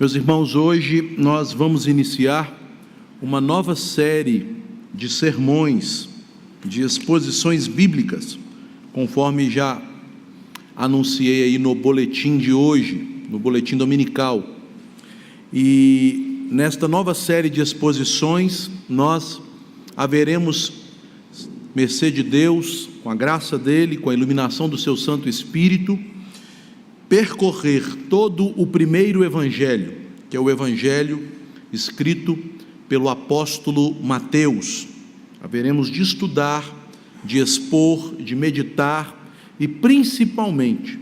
Meus irmãos, hoje nós vamos iniciar uma nova série de sermões, de exposições bíblicas, conforme já anunciei aí no boletim de hoje, no boletim dominical. E nesta nova série de exposições, nós haveremos, mercê de Deus, com a graça dele, com a iluminação do seu Santo Espírito, percorrer todo o primeiro evangelho, que é o evangelho escrito pelo apóstolo Mateus. Haveremos de estudar, de expor, de meditar e principalmente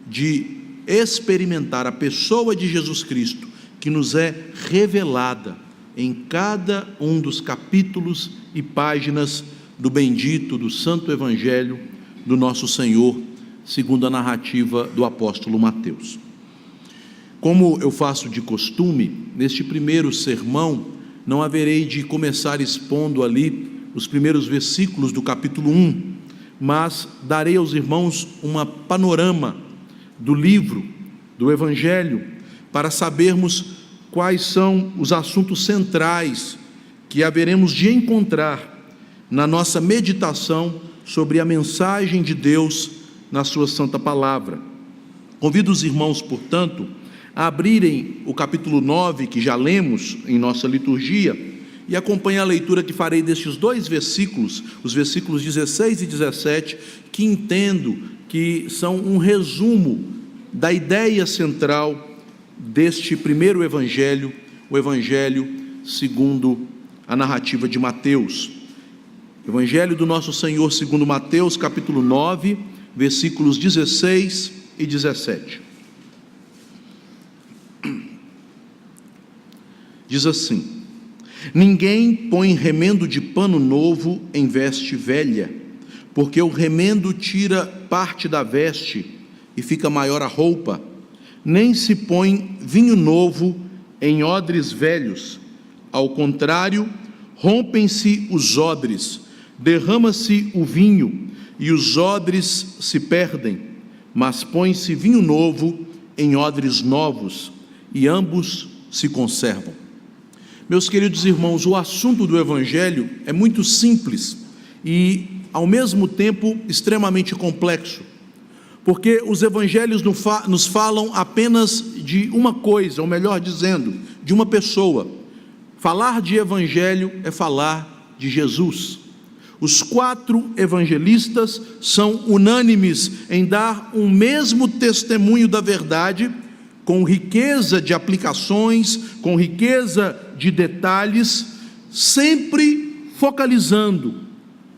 de experimentar a pessoa de Jesus Cristo, que nos é revelada em cada um dos capítulos e páginas do bendito, do santo evangelho do nosso Senhor, segundo a narrativa do apóstolo Mateus. Como eu faço de costume, neste primeiro sermão, não haverei de começar expondo ali os primeiros versículos do capítulo 1, mas darei aos irmãos um panorama do livro, do evangelho, para sabermos quais são os assuntos centrais que haveremos de encontrar na nossa meditação sobre a mensagem de Deus na sua santa palavra. Convido os irmãos, portanto, a abrirem o capítulo 9, que já lemos em nossa liturgia, e acompanhem a leitura que farei destes dois versículos, os versículos 16 e 17, que entendo que são um resumo da ideia central deste primeiro evangelho, o evangelho segundo a narrativa de Mateus. Evangelho do nosso Senhor segundo Mateus, capítulo 9, versículos 16 e 17. Diz assim: ninguém põe remendo de pano novo em veste velha, porque o remendo tira parte da veste e fica maior a roupa. Nem se põe vinho novo em odres velhos, ao contrário, rompem-se os odres, derrama-se o vinho e os odres se perdem, mas põe-se vinho novo em odres novos, e ambos se conservam. Meus queridos irmãos, o assunto do evangelho é muito simples e, ao mesmo tempo, extremamente complexo, porque os evangelhos nos falam apenas de uma coisa, ou melhor dizendo, de uma pessoa. Falar de evangelho é falar de Jesus. Os 4 evangelistas são unânimes em dar um mesmo testemunho da verdade, com riqueza de aplicações, com riqueza de detalhes, sempre focalizando,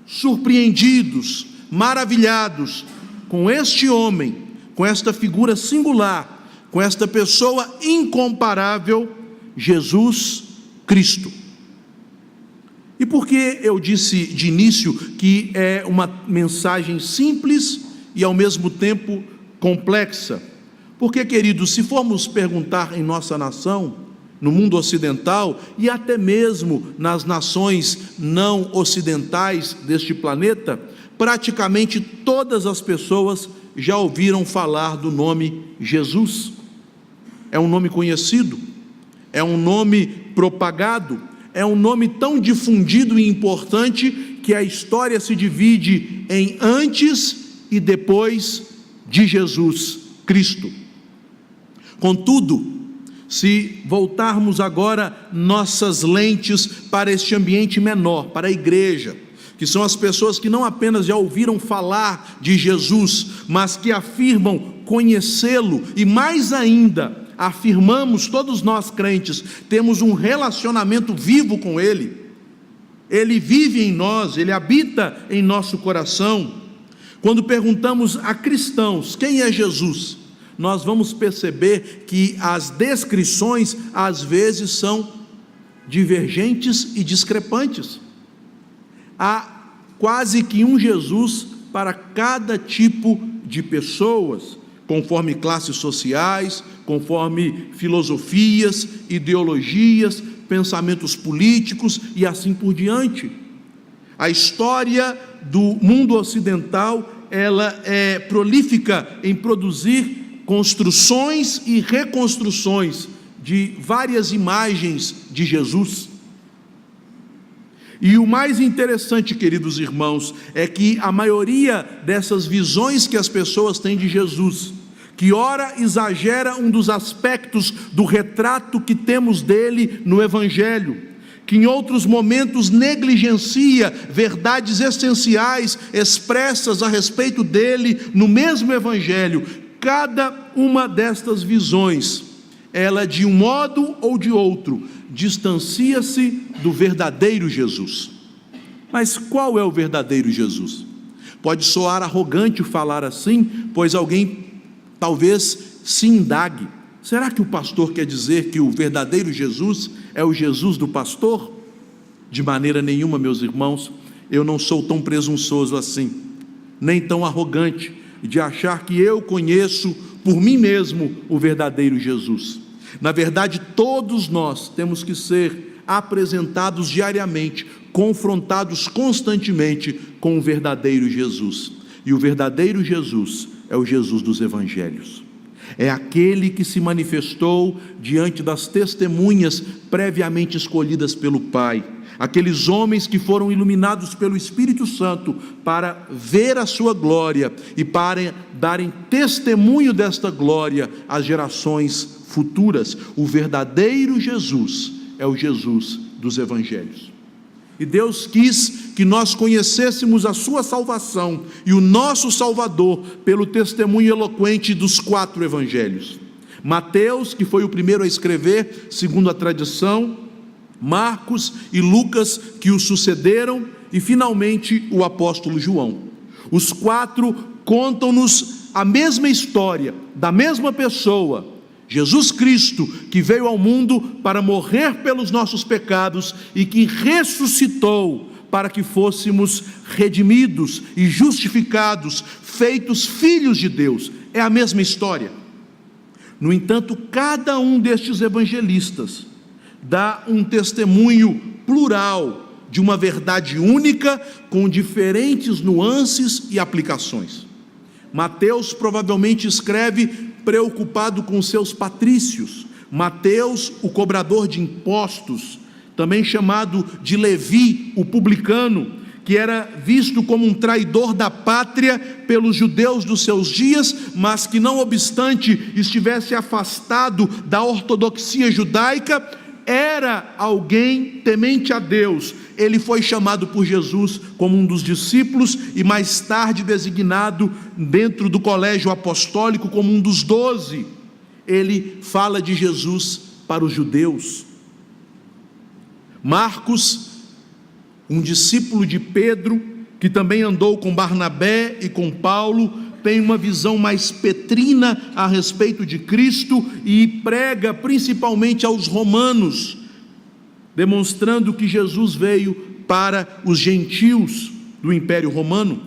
surpreendidos, maravilhados com este homem, com esta figura singular, com esta pessoa incomparável, Jesus Cristo. E por que eu disse de início que é uma mensagem simples e ao mesmo tempo complexa? Porque, queridos, se formos perguntar em nossa nação, no mundo ocidental e até mesmo nas nações não ocidentais deste planeta, praticamente todas as pessoas já ouviram falar do nome Jesus. É um nome conhecido, é um nome propagado, é um nome tão difundido e importante que a história se divide em antes e depois de Jesus Cristo. Contudo, se voltarmos agora nossas lentes para este ambiente menor, para a igreja, que são as pessoas que não apenas já ouviram falar de Jesus, mas que afirmam conhecê-lo, e mais ainda, afirmamos, todos nós crentes, temos um relacionamento vivo com Ele, Ele vive em nós, Ele habita em nosso coração. Quando perguntamos a cristãos quem é Jesus, nós vamos perceber que as descrições às vezes são divergentes e discrepantes. Há quase que um Jesus para cada tipo de pessoas, conforme classes sociais, conforme filosofias, ideologias, pensamentos políticos e assim por diante. A história do mundo ocidental, ela é prolífica em produzir construções e reconstruções de várias imagens de Jesus. E o mais interessante, queridos irmãos, é que a maioria dessas visões que as pessoas têm de Jesus, que ora exagera um dos aspectos do retrato que temos dele no Evangelho, que em outros momentos negligencia verdades essenciais expressas a respeito dele no mesmo Evangelho. Cada uma destas visões, ela de um modo ou de outro, distancia-se do verdadeiro Jesus. Mas qual é o verdadeiro Jesus? Pode soar arrogante falar assim, pois alguém talvez se indague: será que o pastor quer dizer que o verdadeiro Jesus é o Jesus do pastor? De maneira nenhuma, meus irmãos, eu não sou tão presunçoso assim, nem tão arrogante de achar que eu conheço por mim mesmo o verdadeiro Jesus. Na verdade, todos nós temos que ser apresentados diariamente, confrontados constantemente com o verdadeiro Jesus. E o verdadeiro Jesus é o Jesus dos Evangelhos. É aquele que se manifestou diante das testemunhas previamente escolhidas pelo Pai, aqueles homens que foram iluminados pelo Espírito Santo para ver a sua glória e para darem testemunho desta glória às gerações futuras. O verdadeiro Jesus é o Jesus dos Evangelhos. E Deus quis que nós conhecêssemos a sua salvação e o nosso Salvador pelo testemunho eloquente dos 4 evangelhos. Mateus, que foi o primeiro a escrever, segundo a tradição, Marcos e Lucas, que o sucederam, e finalmente o apóstolo João. Os 4 contam-nos a mesma história, da mesma pessoa, Jesus Cristo, que veio ao mundo para morrer pelos nossos pecados e que ressuscitou para que fôssemos redimidos e justificados, feitos filhos de Deus. É a mesma história. No entanto, cada um destes evangelistas dá um testemunho plural de uma verdade única, com diferentes nuances e aplicações. Mateus provavelmente escreve preocupado com seus patrícios. Mateus, o cobrador de impostos, também chamado de Levi, o publicano, que era visto como um traidor da pátria pelos judeus dos seus dias, mas que não obstante estivesse afastado da ortodoxia judaica, era alguém temente a Deus. Ele foi chamado por Jesus como um dos discípulos e mais tarde designado dentro do colégio apostólico como um dos 12. Ele fala de Jesus para os judeus. Marcos, um discípulo de Pedro, que também andou com Barnabé e com Paulo, tem uma visão mais petrina a respeito de Cristo e prega principalmente aos romanos, demonstrando que Jesus veio para os gentios do Império Romano.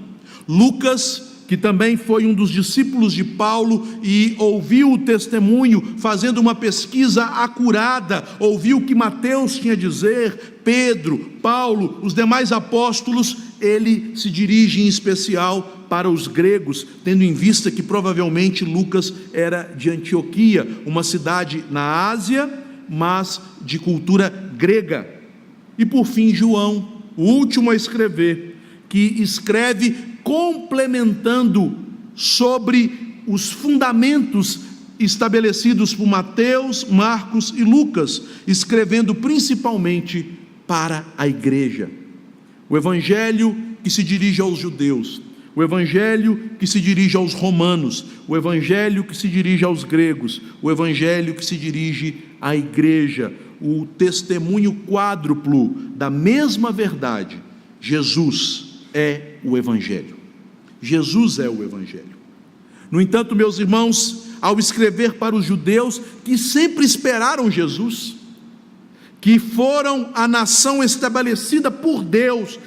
Lucas, que também foi um dos discípulos de Paulo e ouviu o testemunho, fazendo uma pesquisa acurada, ouviu o que Mateus tinha a dizer, Pedro, Paulo, os demais apóstolos, ele se dirige em especial para os gregos, tendo em vista que provavelmente Lucas era de Antioquia, uma cidade na Ásia, mas de cultura grega. E por fim João, o último a escrever, que escreve complementando sobre os fundamentos estabelecidos por Mateus, Marcos e Lucas, escrevendo principalmente para a igreja. O evangelho que se dirige aos judeus, o evangelho que se dirige aos romanos, o evangelho que se dirige aos gregos, o evangelho que se dirige à igreja, o testemunho quádruplo da mesma verdade. Jesus é o evangelho. Jesus é o evangelho. No entanto, meus irmãos, ao escrever para os judeus que sempre esperaram Jesus, que foram a nação estabelecida por Deus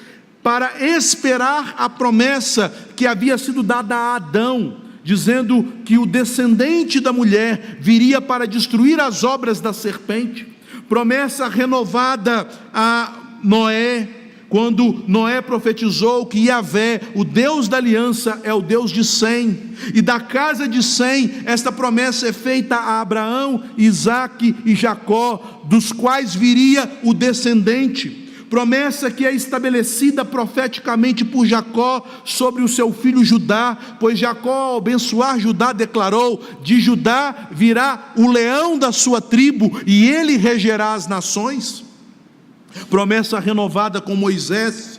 para esperar a promessa que havia sido dada a Adão, dizendo que o descendente da mulher viria para destruir as obras da serpente, promessa renovada a Noé, quando Noé profetizou que Yahvé, o Deus da aliança, é o Deus de Sem, e da casa de Sem, esta promessa é feita a Abraão, Isaque e Jacó, dos quais viria o descendente. Promessa que é estabelecida profeticamente por Jacó sobre o seu filho Judá, pois Jacó, ao abençoar Judá, declarou: de Judá virá o leão da sua tribo, e ele regerá as nações. Promessa renovada com Moisés,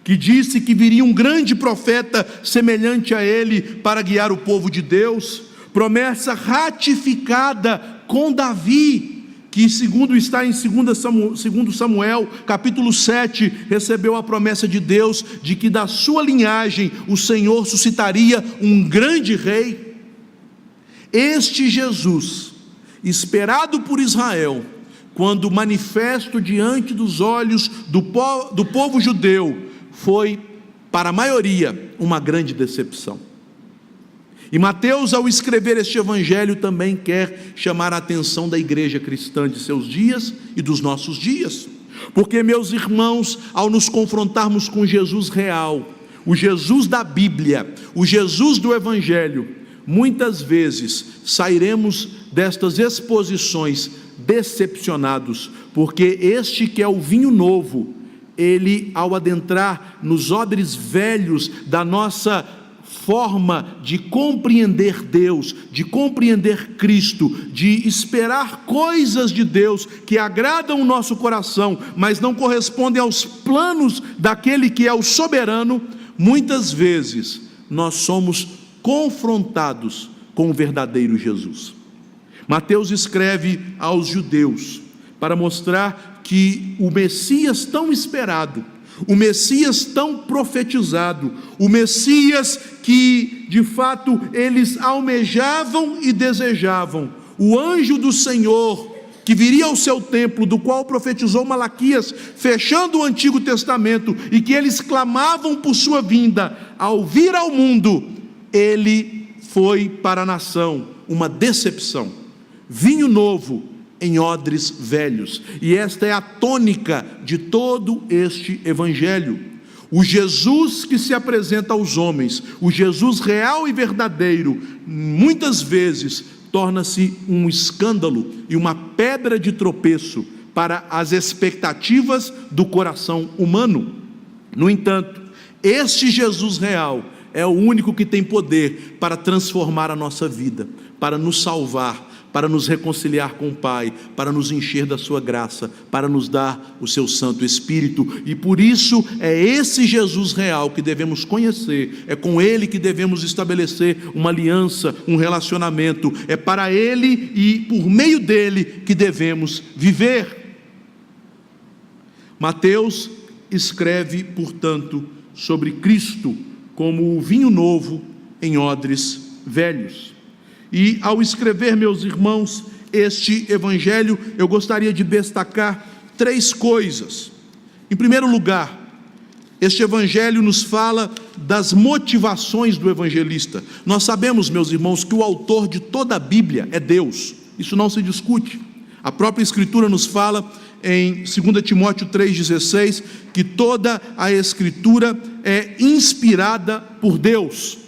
que disse que viria um grande profeta semelhante a ele para guiar o povo de Deus. Promessa ratificada com Davi, que segundo está em 2 Samuel, capítulo 7, recebeu a promessa de Deus, de que da sua linhagem o Senhor suscitaria um grande rei. Este Jesus, esperado por Israel, quando manifesto diante dos olhos do povo judeu, foi, para a maioria, uma grande decepção. E Mateus, ao escrever este evangelho, também quer chamar a atenção da igreja cristã de seus dias e dos nossos dias, porque, meus irmãos, ao nos confrontarmos com Jesus real, o Jesus da Bíblia, o Jesus do evangelho, muitas vezes sairemos destas exposições decepcionados, porque este que é o vinho novo, ele, ao adentrar nos odres velhos da nossa forma de compreender Deus, de compreender Cristo, de esperar coisas de Deus que agradam o nosso coração, mas não correspondem aos planos daquele que é o soberano, muitas vezes nós somos confrontados com o verdadeiro Jesus. Mateus escreve aos judeus para mostrar que o Messias tão esperado, o Messias tão profetizado, o Messias que de fato eles almejavam e desejavam, o anjo do Senhor que viria ao seu templo, do qual profetizou Malaquias, fechando o Antigo Testamento, e que eles clamavam por sua vinda, ao vir ao mundo, ele foi para a nação uma decepção, vinho novo em odres velhos. E esta é a tônica de todo este evangelho. O Jesus que se apresenta aos homens, o Jesus real e verdadeiro, muitas vezes torna-se um escândalo e uma pedra de tropeço para as expectativas do coração humano. No entanto, este Jesus real é o único que tem poder para transformar a nossa vida, para nos salvar, para nos reconciliar com o Pai, para nos encher da sua graça, para nos dar o seu Santo Espírito. E por isso é esse Jesus real que devemos conhecer, é com ele que devemos estabelecer uma aliança, um relacionamento, é para ele e por meio dele que devemos viver. Mateus escreve, portanto, sobre Cristo como o vinho novo em odres velhos. E ao escrever, meus irmãos, este evangelho, eu gostaria de destacar três coisas. Em primeiro lugar, este evangelho nos fala das motivações do evangelista. Nós sabemos, meus irmãos, que o autor de toda a Bíblia é Deus, isso não se discute. A própria Escritura nos fala em 2 Timóteo 3,16, que toda a Escritura é inspirada por Deus.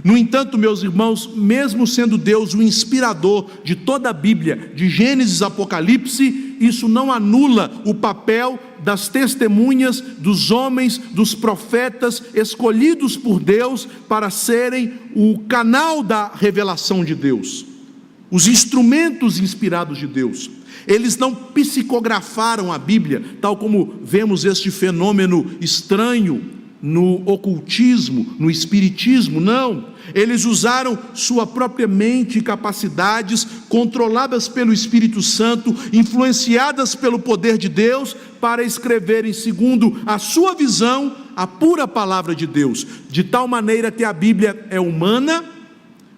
No entanto, meus irmãos, mesmo sendo Deus o inspirador de toda a Bíblia, de Gênesis a Apocalipse, isso não anula o papel das testemunhas, dos homens, dos profetas escolhidos por Deus para serem o canal da revelação de Deus, os instrumentos inspirados de Deus. Eles não psicografaram a Bíblia, tal como vemos este fenômeno estranho no ocultismo, no espiritismo. Não, eles usaram sua própria mente e capacidades, controladas pelo Espírito Santo, influenciadas pelo poder de Deus, para escreverem segundo a sua visão, a pura palavra de Deus, de tal maneira que a Bíblia é humana,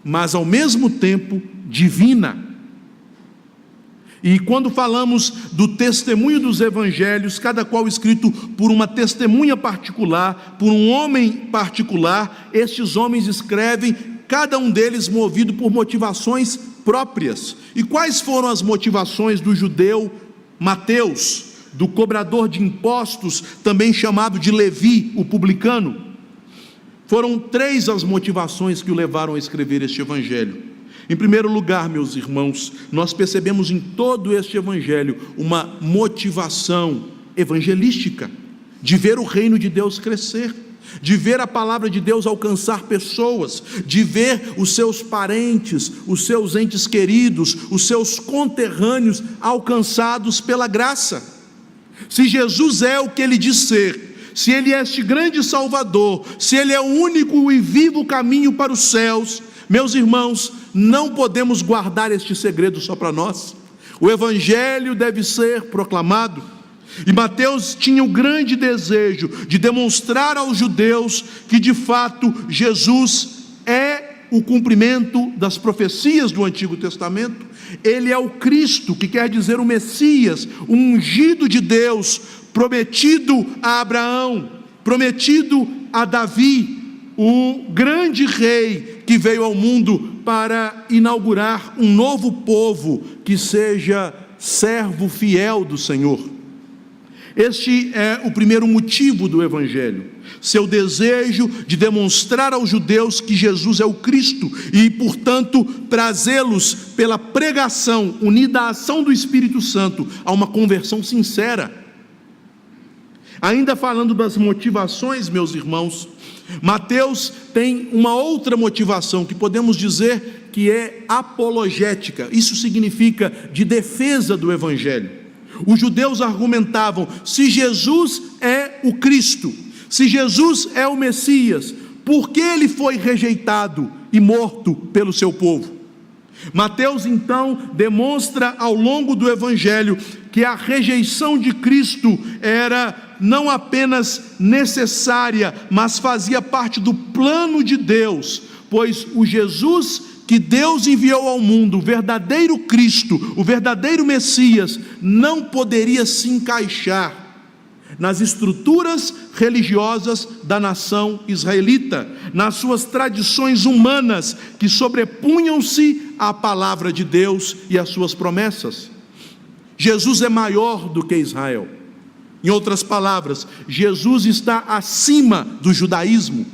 mas ao mesmo tempo divina. E quando falamos do testemunho dos evangelhos, cada qual escrito por uma testemunha particular, por um homem particular, estes homens escrevem, cada um deles movido por motivações próprias. E quais foram as motivações do judeu Mateus? do cobrador de impostos, também chamado de Levi, o publicano. Foram 3 as motivações que o levaram a escrever este evangelho. Em primeiro lugar, meus irmãos, nós percebemos em todo este evangelho uma motivação evangelística, de ver o reino de Deus crescer, de ver a palavra de Deus alcançar pessoas, de ver os seus parentes, os seus entes queridos, os seus conterrâneos alcançados pela graça. Se Jesus é o que ele diz ser, se ele é este grande Salvador, se ele é o único e vivo caminho para os céus, meus irmãos, não podemos guardar este segredo só para nós. O evangelho deve ser proclamado. E Mateus tinha o grande desejo de demonstrar aos judeus que de fato Jesus é o cumprimento das profecias do Antigo Testamento. Ele é o Cristo, que quer dizer o Messias, o ungido de Deus, prometido a Abraão, prometido a Davi, o grande rei que veio ao mundo para inaugurar um novo povo que seja servo fiel do Senhor. Este é o primeiro motivo do evangelho, seu desejo de demonstrar aos judeus que Jesus é o Cristo e, portanto, trazê-los pela pregação, unida à ação do Espírito Santo, a uma conversão sincera. Ainda falando das motivações, meus irmãos, Mateus tem uma outra motivação que podemos dizer que é apologética. Isso significa de defesa do evangelho. Os judeus argumentavam: se Jesus é o Cristo, se Jesus é o Messias, por que ele foi rejeitado e morto pelo seu povo? Mateus então demonstra ao longo do evangelho que a rejeição de Cristo era não apenas necessária, mas fazia parte do plano de Deus, pois o Jesus que Deus enviou ao mundo, o verdadeiro Cristo, o verdadeiro Messias, não poderia se encaixar nas estruturas religiosas da nação israelita, nas suas tradições humanas que sobrepunham-se à palavra de Deus e às suas promessas. Jesus é maior do que Israel. Em outras palavras, Jesus está acima do judaísmo.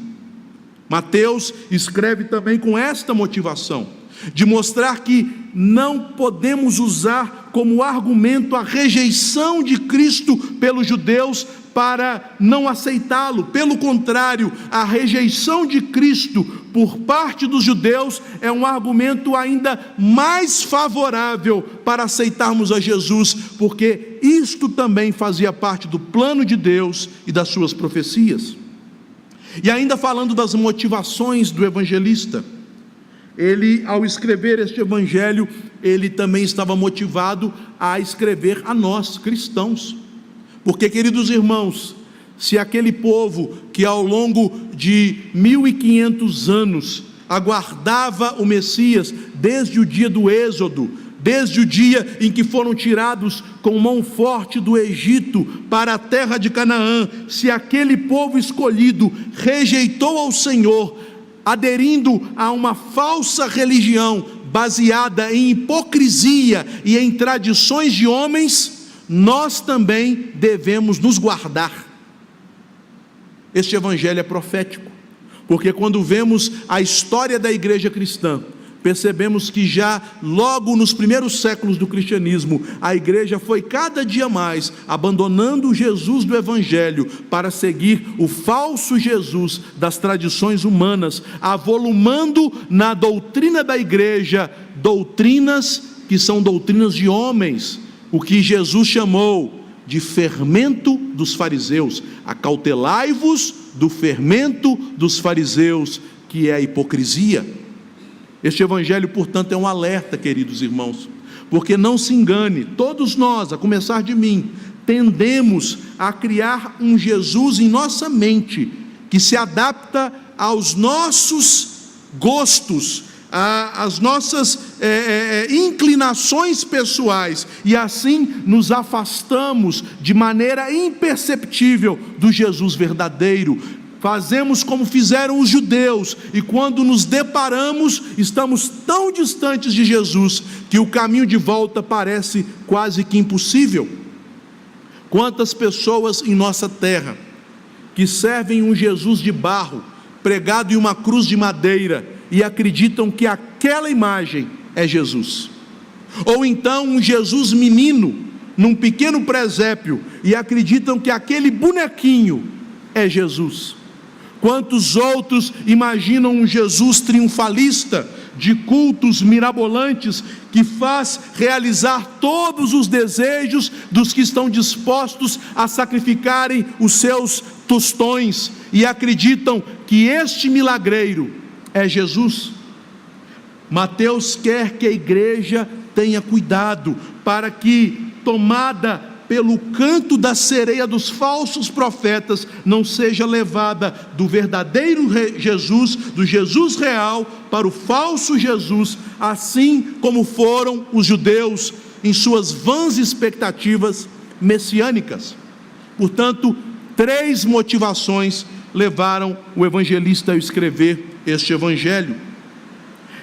Mateus escreve também com esta motivação, de mostrar que não podemos usar como argumento a rejeição de Cristo pelos judeus para não aceitá-lo. Pelo contrário, a rejeição de Cristo por parte dos judeus é um argumento ainda mais favorável para aceitarmos a Jesus, porque isto também fazia parte do plano de Deus e das suas profecias. E ainda falando das motivações do evangelista, ele, ao escrever este evangelho, ele também estava motivado a escrever a nós, cristãos. Porque, queridos irmãos, se aquele povo que ao longo de 1500 anos aguardava o Messias, desde o dia do Êxodo, desde o dia em que foram tirados com mão forte do Egito para a terra de Canaã, se aquele povo escolhido rejeitou ao Senhor, aderindo a uma falsa religião baseada em hipocrisia e em tradições de homens, nós também devemos nos guardar. Este evangelho é profético, porque quando vemos a história da igreja cristã, percebemos que já logo nos primeiros séculos do cristianismo, a igreja foi cada dia mais abandonando o Jesus do evangelho para seguir o falso Jesus das tradições humanas, avolumando na doutrina da igreja doutrinas que são doutrinas de homens, o que Jesus chamou de fermento dos fariseus. Acautelai-vos do fermento dos fariseus, que é a hipocrisia. Este evangelho, portanto, é um alerta, queridos irmãos, porque não se engane, todos nós, a começar de mim, tendemos a criar um Jesus em nossa mente, que se adapta aos nossos gostos, às nossas inclinações pessoais, e assim nos afastamos de maneira imperceptível do Jesus verdadeiro. Fazemos como fizeram os judeus, e quando nos deparamos, estamos tão distantes de Jesus, que o caminho de volta parece quase que impossível. Quantas pessoas em nossa terra que servem um Jesus de barro, pregado em uma cruz de madeira, e acreditam que aquela imagem é Jesus. Ou então um Jesus menino, num pequeno presépio, e acreditam que aquele bonequinho é Jesus. Quantos outros imaginam um Jesus triunfalista, de cultos mirabolantes, que faz realizar todos os desejos dos que estão dispostos a sacrificarem os seus tostões, e acreditam que este milagreiro é Jesus. Mateus quer que a igreja tenha cuidado, para que, tomada pelo canto da sereia dos falsos profetas, não seja levada do verdadeiro Jesus, do Jesus real, para o falso Jesus, assim como foram os judeus em suas vãs expectativas messiânicas. Portanto, 3 motivações levaram o evangelista a escrever este evangelho.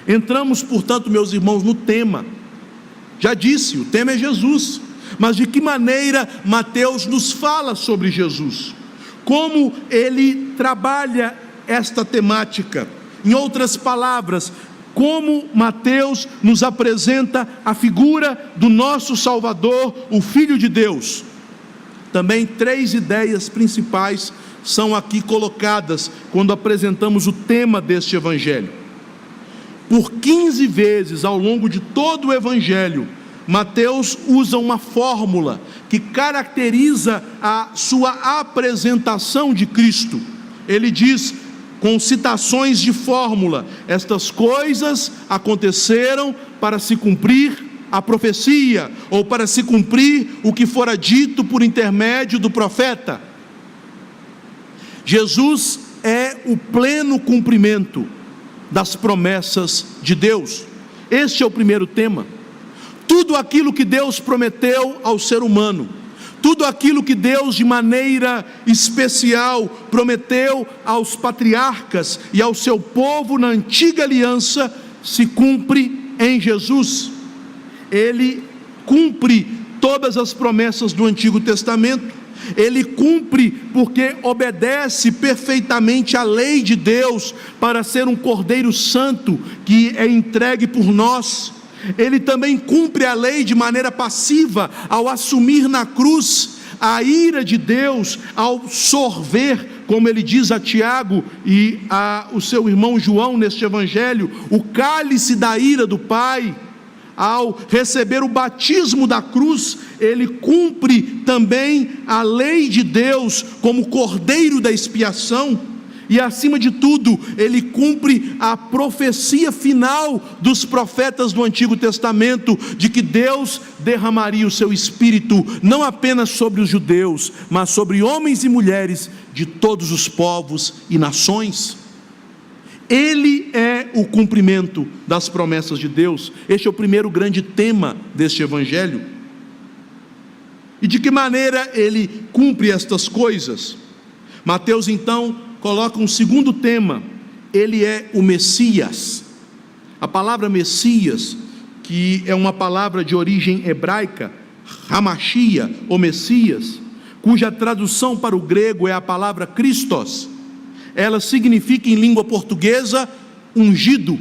Entramos, portanto, meus irmãos, no tema. Já disse, o tema é Jesus. Mas de que maneira Mateus nos fala sobre Jesus? Como ele trabalha esta temática? Em outras palavras, como Mateus nos apresenta a figura do nosso Salvador, o Filho de Deus? Também 3 ideias principais são aqui colocadas quando apresentamos o tema deste evangelho. Por 15 vezes ao longo de todo o evangelho, Mateus usa uma fórmula que caracteriza a sua apresentação de Cristo. Ele diz, com citações de fórmula: estas coisas aconteceram para se cumprir a profecia, ou para se cumprir o que fora dito por intermédio do profeta. Jesus é o pleno cumprimento das promessas de Deus. Este é o primeiro tema. Tudo aquilo que Deus prometeu ao ser humano, tudo aquilo que Deus de maneira especial prometeu aos patriarcas e ao seu povo na antiga aliança, se cumpre em Jesus. Ele cumpre todas as promessas do Antigo Testamento. Ele cumpre porque obedece perfeitamente à lei de Deus, para ser um Cordeiro Santo que é entregue por nós. Ele também cumpre a lei de maneira passiva, ao assumir na cruz a ira de Deus, ao sorver, como ele diz a Tiago e o seu irmão João neste evangelho, o cálice da ira do Pai. Ao receber o batismo da cruz, ele cumpre também a lei de Deus como Cordeiro da expiação. E acima de tudo, ele cumpre a profecia final dos profetas do Antigo Testamento, de que Deus derramaria o seu Espírito, não apenas sobre os judeus, mas sobre homens e mulheres de todos os povos e nações. Ele é o cumprimento das promessas de Deus. Este é o primeiro grande tema deste evangelho. E de que maneira ele cumpre estas coisas? Mateus então coloca um segundo tema: ele é o Messias. A palavra Messias, que é uma palavra de origem hebraica, Hamashia, ou Messias, cuja tradução para o grego é a palavra Christos. Ela significa em língua portuguesa ungido.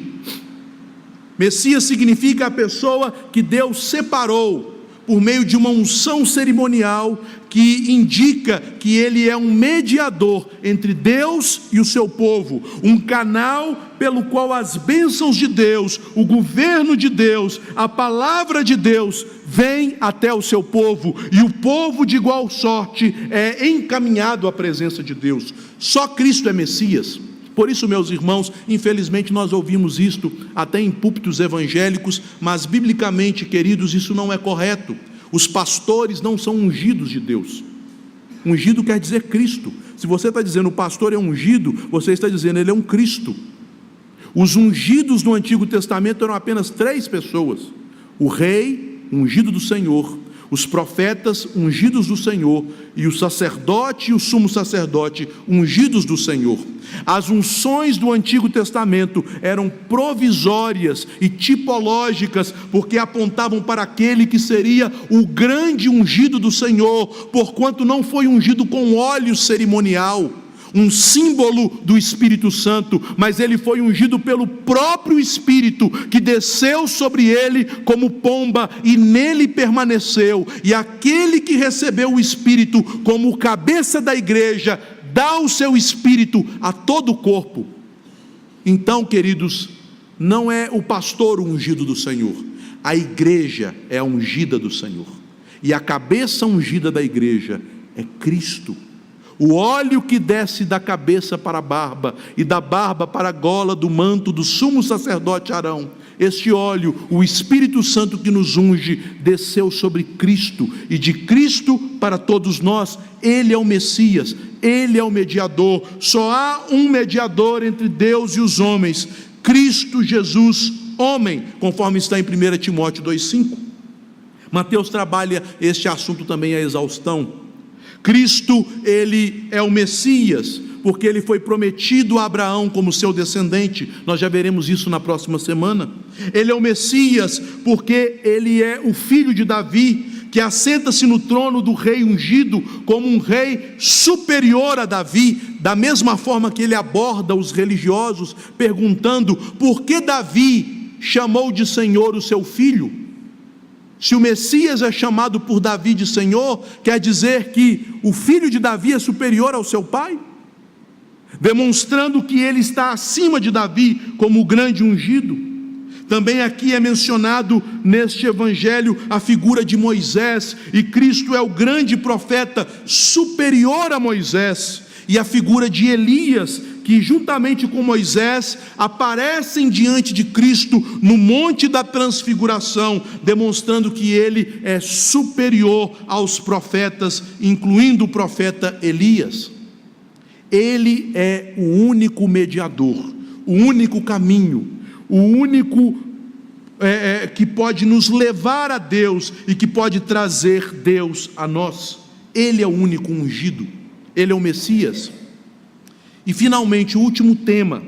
Messias significa a pessoa que Deus separou por meio de uma unção cerimonial, que indica que ele é um mediador entre Deus e o seu povo, um canal pelo qual as bênçãos de Deus, o governo de Deus, a palavra de Deus vem até o seu povo, e o povo de igual sorte é encaminhado à presença de Deus. Só Cristo é Messias. Por isso, meus irmãos, infelizmente nós ouvimos isto até em púlpitos evangélicos, mas biblicamente, queridos, isso não é correto. Os pastores não são ungidos de Deus. Ungido quer dizer Cristo. Se você está dizendo o pastor é ungido, você está dizendo ele é um Cristo. Os ungidos no Antigo Testamento eram apenas 3 pessoas: o rei, ungido do Senhor, os profetas ungidos do Senhor e o sacerdote e o sumo sacerdote ungidos do Senhor. As unções do Antigo Testamento eram provisórias e tipológicas, porque apontavam para aquele que seria o grande ungido do Senhor, porquanto não foi ungido com óleo cerimonial, um símbolo do Espírito Santo, mas ele foi ungido pelo próprio Espírito, que desceu sobre ele como pomba e nele permaneceu. E aquele que recebeu o Espírito como cabeça da igreja, dá o seu Espírito a todo o corpo. Então, queridos, não é o pastor o ungido do Senhor, a igreja é a ungida do Senhor, e a cabeça ungida da igreja é Cristo. O óleo que desce da cabeça para a barba, e da barba para a gola do manto do sumo sacerdote Arão, este óleo, o Espírito Santo que nos unge, desceu sobre Cristo, e de Cristo para todos nós. Ele é o Messias, Ele é o mediador. Só há um mediador entre Deus e os homens, Cristo Jesus, homem, conforme está em 1 Timóteo 2,5. Mateus trabalha este assunto também à exaustão. Cristo, ele é o Messias, porque ele foi prometido a Abraão como seu descendente. Nós já veremos isso na próxima semana. Ele é o Messias, porque ele é o filho de Davi, que assenta-se no trono do rei ungido, como um rei superior a Davi, da mesma forma que ele aborda os religiosos, perguntando, por que Davi chamou de Senhor o seu filho? Se o Messias é chamado por Davi de Senhor, quer dizer que o filho de Davi é superior ao seu pai? Demonstrando que ele está acima de Davi como o grande ungido. Também aqui é mencionado neste evangelho a figura de Moisés, e Cristo é o grande profeta superior a Moisés, e a figura de Elias, que juntamente com Moisés aparecem diante de Cristo no monte da transfiguração, demonstrando que ele é superior aos profetas, incluindo o profeta Elias. Ele é o único mediador, o único caminho, o único que pode nos levar a Deus e que pode trazer Deus a nós. Ele é o único ungido, ele é o Messias. E finalmente o último tema,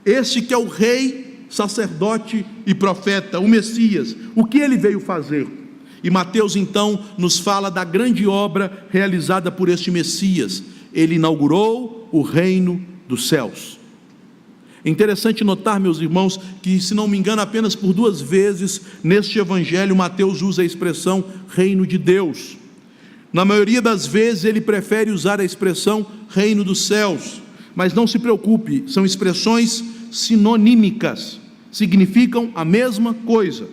este que é o rei, sacerdote e profeta, o Messias, o que ele veio fazer? E Mateus então nos fala da grande obra realizada por este Messias. Ele inaugurou o reino dos céus. É interessante notar, meus irmãos, que, se não me engano, apenas por 2 vezes neste evangelho Mateus usa a expressão reino de Deus. Na maioria das vezes ele prefere usar a expressão reino dos céus. Mas não se preocupe, são expressões sinonímicas, significam a mesma coisa.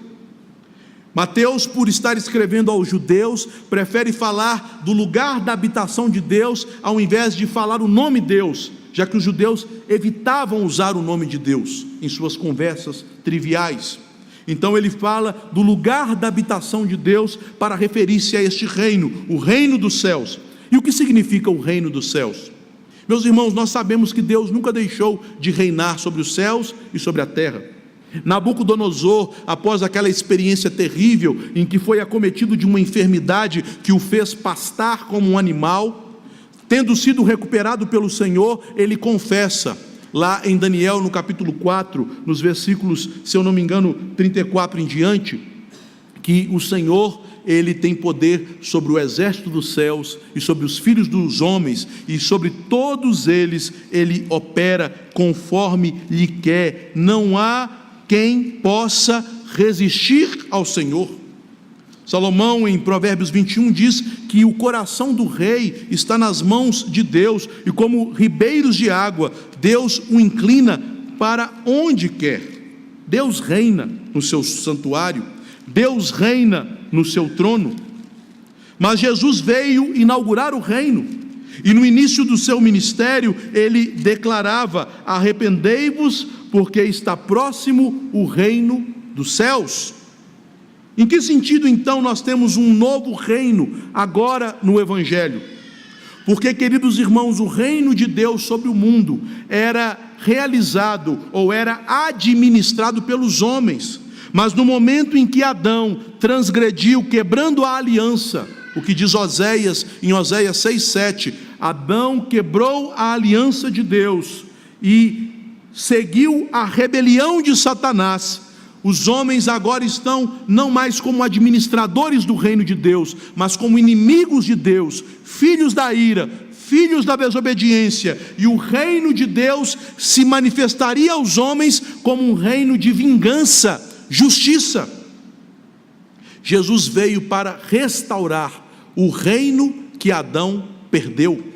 Mateus, por estar escrevendo aos judeus, prefere falar do lugar da habitação de Deus, ao invés de falar o nome Deus, já que os judeus evitavam usar o nome de Deus em suas conversas triviais. Então ele fala do lugar da habitação de Deus para referir-se a este reino, o reino dos céus. E o que significa o reino dos céus? Meus irmãos, nós sabemos que Deus nunca deixou de reinar sobre os céus e sobre a terra. Nabucodonosor, após aquela experiência terrível em que foi acometido de uma enfermidade que o fez pastar como um animal, tendo sido recuperado pelo Senhor, ele confessa lá em Daniel no capítulo 4, nos versículos, se eu não me engano, 34 em diante, que o Senhor, ele tem poder sobre o exército dos céus e sobre os filhos dos homens, e sobre todos eles ele opera conforme lhe quer. Não há quem possa resistir ao Senhor. Salomão, em Provérbios 21, diz que o coração do rei está nas mãos de Deus, e como ribeiros de água, Deus o inclina para onde quer. Deus reina no seu santuário, Deus reina no seu trono. Mas Jesus veio inaugurar o reino, e no início do seu ministério ele declarava: arrependei-vos, porque está próximo o reino dos céus. Em que sentido então nós temos um novo reino agora no Evangelho? Porque, queridos irmãos, o reino de Deus sobre o mundo era realizado ou era administrado pelos homens, Mas no momento em que Adão transgrediu, quebrando a aliança, o que diz Oséias, em Oséias 6,7, Adão quebrou a aliança de Deus e seguiu a rebelião de Satanás. Os homens agora estão não mais como administradores do reino de Deus, mas como inimigos de Deus, filhos da ira, filhos da desobediência, e o reino de Deus se manifestaria aos homens como um reino de vingança, justiça. Jesus veio para restaurar o reino que Adão perdeu.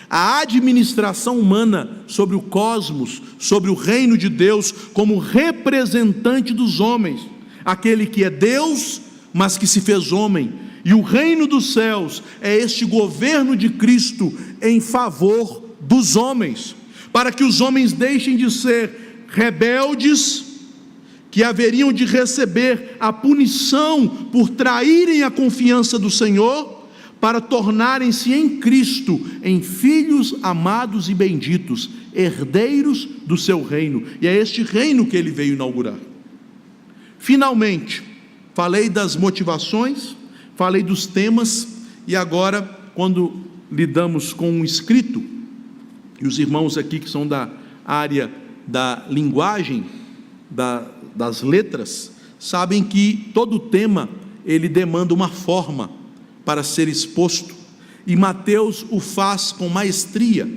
A administração humana sobre o cosmos, sobre o reino de Deus, como representante dos homens, aquele que é Deus, mas que se fez homem. E o reino dos céus é este governo de Cristo em favor dos homens, para que os homens deixem de ser rebeldes, que haveriam de receber a punição por traírem a confiança do Senhor, para tornarem-se em Cristo, em filhos amados e benditos, herdeiros do seu reino. E é este reino que ele veio inaugurar. Finalmente, falei das motivações, falei dos temas, e agora, quando lidamos com um escrito, e os irmãos aqui que são da área da linguagem, das letras, sabem que todo tema, ele demanda uma forma para ser exposto, e Mateus o faz com maestria.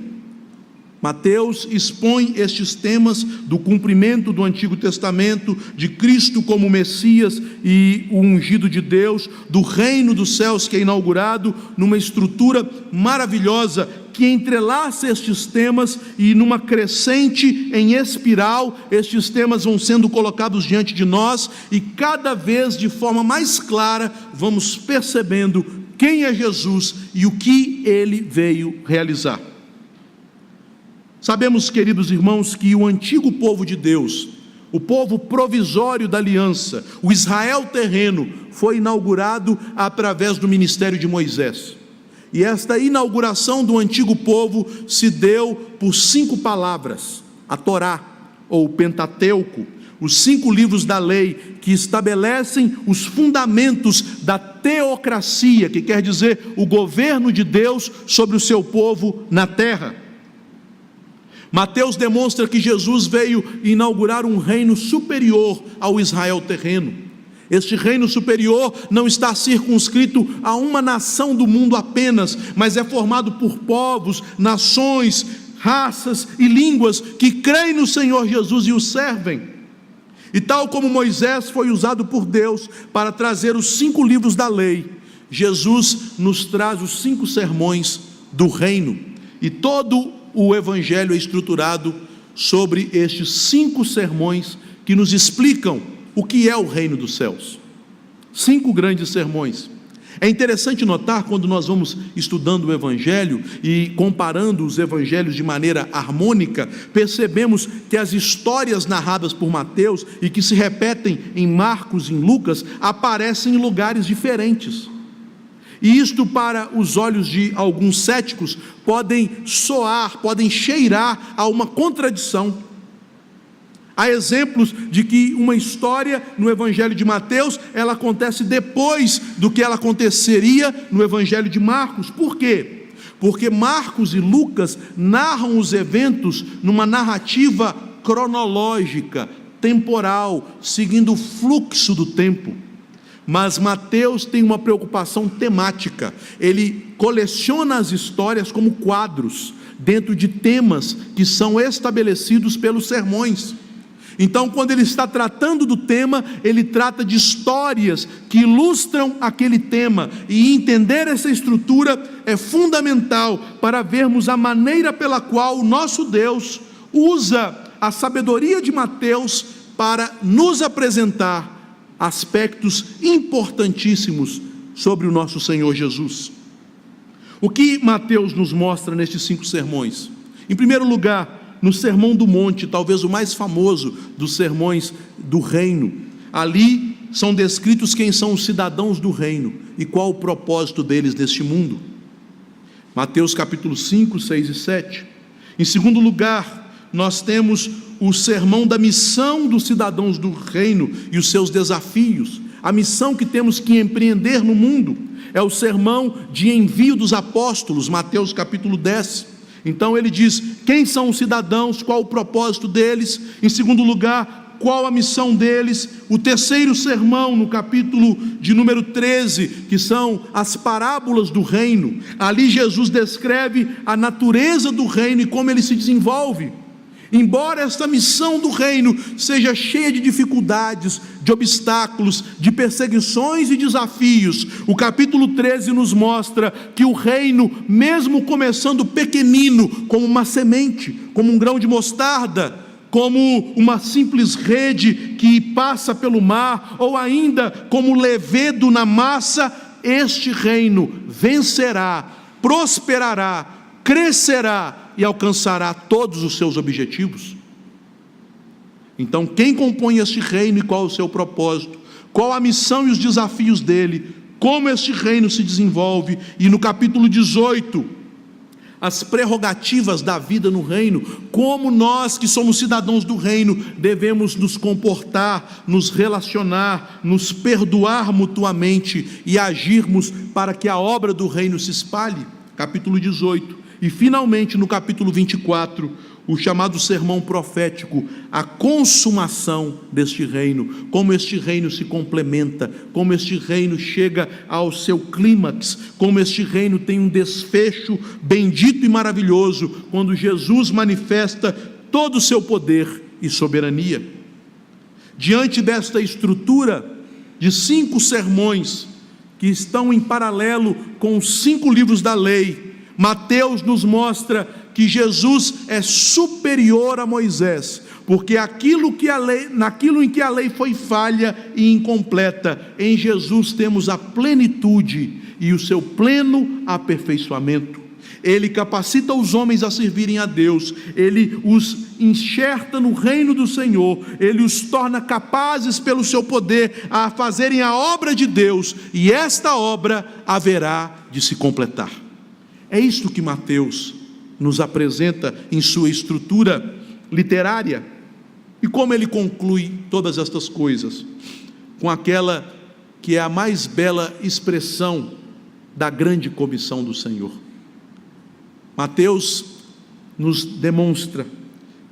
Mateus expõe estes temas do cumprimento do Antigo Testamento, de Cristo como Messias e o ungido de Deus, do reino dos céus que é inaugurado, numa estrutura maravilhosa, que entrelaça estes temas, e numa crescente em espiral, estes temas vão sendo colocados diante de nós, e cada vez de forma mais clara, vamos percebendo quem é Jesus e o que ele veio realizar. Sabemos, queridos irmãos, que o antigo povo de Deus, o povo provisório da aliança, o Israel terreno, foi inaugurado através do ministério de Moisés. E esta inauguração do antigo povo se deu por 5 palavras: a Torá, ou o Pentateuco, os 5 livros da lei, que estabelecem os fundamentos da teocracia, que quer dizer o governo de Deus sobre o seu povo na terra. Mateus demonstra que Jesus veio inaugurar um reino superior ao Israel terreno. Este reino superior não está circunscrito a uma nação do mundo apenas, mas é formado por povos, nações, raças e línguas que creem no Senhor Jesus e o servem. E tal como Moisés foi usado por Deus para trazer os 5 livros da lei, Jesus nos traz os 5 sermões do reino, e todo o evangelho é estruturado sobre estes 5 sermões que nos explicam o que é o reino dos céus. 5 grandes sermões. É interessante notar, quando nós vamos estudando o evangelho e comparando os evangelhos de maneira harmônica, percebemos que as histórias narradas por Mateus e que se repetem em Marcos e em Lucas aparecem em lugares diferentes. E isto, para os olhos de alguns céticos, podem cheirar a uma contradição. Há exemplos de que uma história no Evangelho de Mateus, ela acontece depois do que ela aconteceria no Evangelho de Marcos. Por quê? Porque Marcos e Lucas narram os eventos numa narrativa cronológica, temporal, seguindo o fluxo do tempo. Mas Mateus tem uma preocupação temática. Ele coleciona as histórias como quadros, dentro de temas que são estabelecidos pelos sermões. Então, quando ele está tratando do tema, ele trata de histórias que ilustram aquele tema, e entender essa estrutura é fundamental para vermos a maneira pela qual o nosso Deus usa a sabedoria de Mateus para nos apresentar aspectos importantíssimos sobre o nosso Senhor Jesus. O que Mateus nos mostra nestes 5 sermões? Em primeiro lugar, no Sermão do Monte, talvez o mais famoso dos sermões do reino, ali são descritos quem são os cidadãos do reino e qual o propósito deles neste mundo. Mateus capítulo 5, 6 e 7. Em segundo lugar, nós temos o sermão da missão dos cidadãos do reino e os seus desafios, a missão que temos que empreender no mundo. É o sermão de envio dos apóstolos, Mateus capítulo 10. Então ele diz quem são os cidadãos, qual o propósito deles, em segundo lugar, qual a missão deles. O terceiro sermão, no capítulo de número 13, que são as parábolas do reino. Ali Jesus descreve a natureza do reino e como ele se desenvolve. Embora esta missão do reino seja cheia de dificuldades, de obstáculos, de perseguições e desafios, o capítulo 13 nos mostra que o reino, mesmo começando pequenino, como uma semente, como um grão de mostarda, como uma simples rede que passa pelo mar, ou ainda como levedo na massa, este reino vencerá, prosperará, crescerá e alcançará todos os seus objetivos. Então, quem compõe este reino e qual o seu propósito, qual a missão e os desafios dele, como este reino se desenvolve, e no capítulo 18, as prerrogativas da vida no reino, como nós que somos cidadãos do reino devemos nos comportar, nos relacionar, nos perdoar mutuamente e agirmos para que a obra do reino se espalhe. Capítulo 18. E finalmente no capítulo 24, o chamado sermão profético, a consumação deste reino, como este reino se complementa, como este reino chega ao seu clímax, como este reino tem um desfecho bendito e maravilhoso, quando Jesus manifesta todo o seu poder e soberania. Diante desta estrutura de 5 sermões, que estão em paralelo com os 5 livros da lei, Mateus nos mostra que Jesus é superior a Moisés, porque naquilo em que a lei foi falha e incompleta, em Jesus temos a plenitude e o seu pleno aperfeiçoamento. Ele capacita os homens a servirem a Deus, ele os enxerta no reino do Senhor, ele os torna capazes pelo seu poder a fazerem a obra de Deus, e esta obra haverá de se completar. É isto que Mateus nos apresenta em sua estrutura literária. E como ele conclui todas estas coisas? Com aquela que é a mais bela expressão da grande comissão do Senhor. Mateus nos demonstra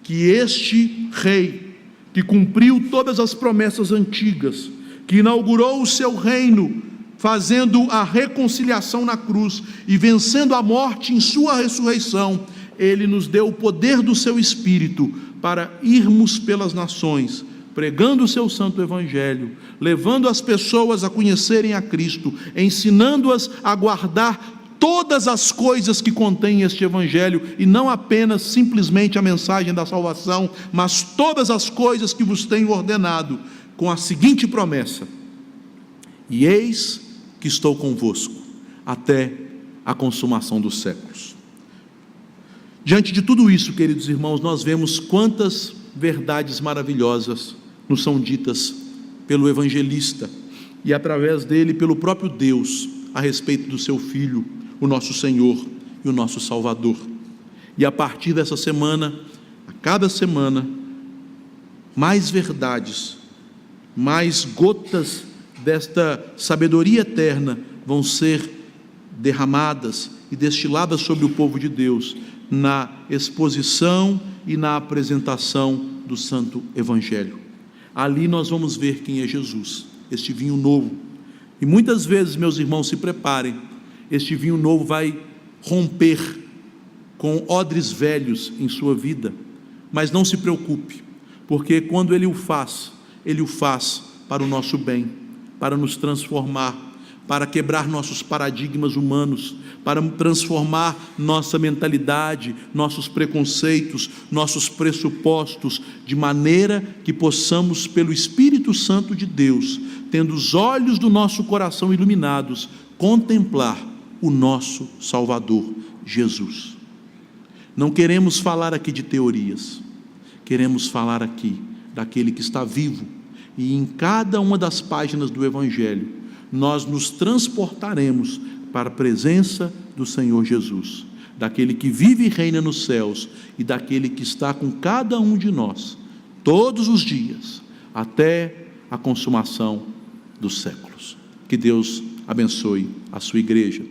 que este rei, que cumpriu todas as promessas antigas, que inaugurou o seu reino, fazendo a reconciliação na cruz e vencendo a morte em sua ressurreição, ele nos deu o poder do seu Espírito para irmos pelas nações, pregando o seu santo evangelho, levando as pessoas a conhecerem a Cristo, ensinando-as a guardar todas as coisas que contém este evangelho, e não apenas simplesmente a mensagem da salvação, mas todas as coisas que vos tenho ordenado, com a seguinte promessa: e eis que estou convosco até a consumação dos séculos. Diante de tudo isso, queridos irmãos, nós vemos quantas verdades maravilhosas nos são ditas pelo evangelista e através dele pelo próprio Deus a respeito do seu Filho, o nosso Senhor e o nosso Salvador. E a partir dessa semana, a cada semana, mais verdades, mais gotas desta sabedoria eterna vão ser derramadas e destiladas sobre o povo de Deus na exposição e na apresentação do Santo Evangelho. Ali nós vamos ver quem é Jesus, este vinho novo. E muitas vezes, meus irmãos, se preparem, este vinho novo vai romper com odres velhos em sua vida, mas não se preocupe, porque quando Ele o faz para o nosso bem, para nos transformar, para quebrar nossos paradigmas humanos, para transformar nossa mentalidade, nossos preconceitos, nossos pressupostos, de maneira que possamos, pelo Espírito Santo de Deus, tendo os olhos do nosso coração iluminados, contemplar o nosso Salvador, Jesus. Não queremos falar aqui de teorias, queremos falar aqui daquele que está vivo, e em cada uma das páginas do Evangelho, nós nos transportaremos para a presença do Senhor Jesus. daquele que vive e reina nos céus e daquele que está com cada um de nós, todos os dias, até a consumação dos séculos. Que Deus abençoe a sua igreja.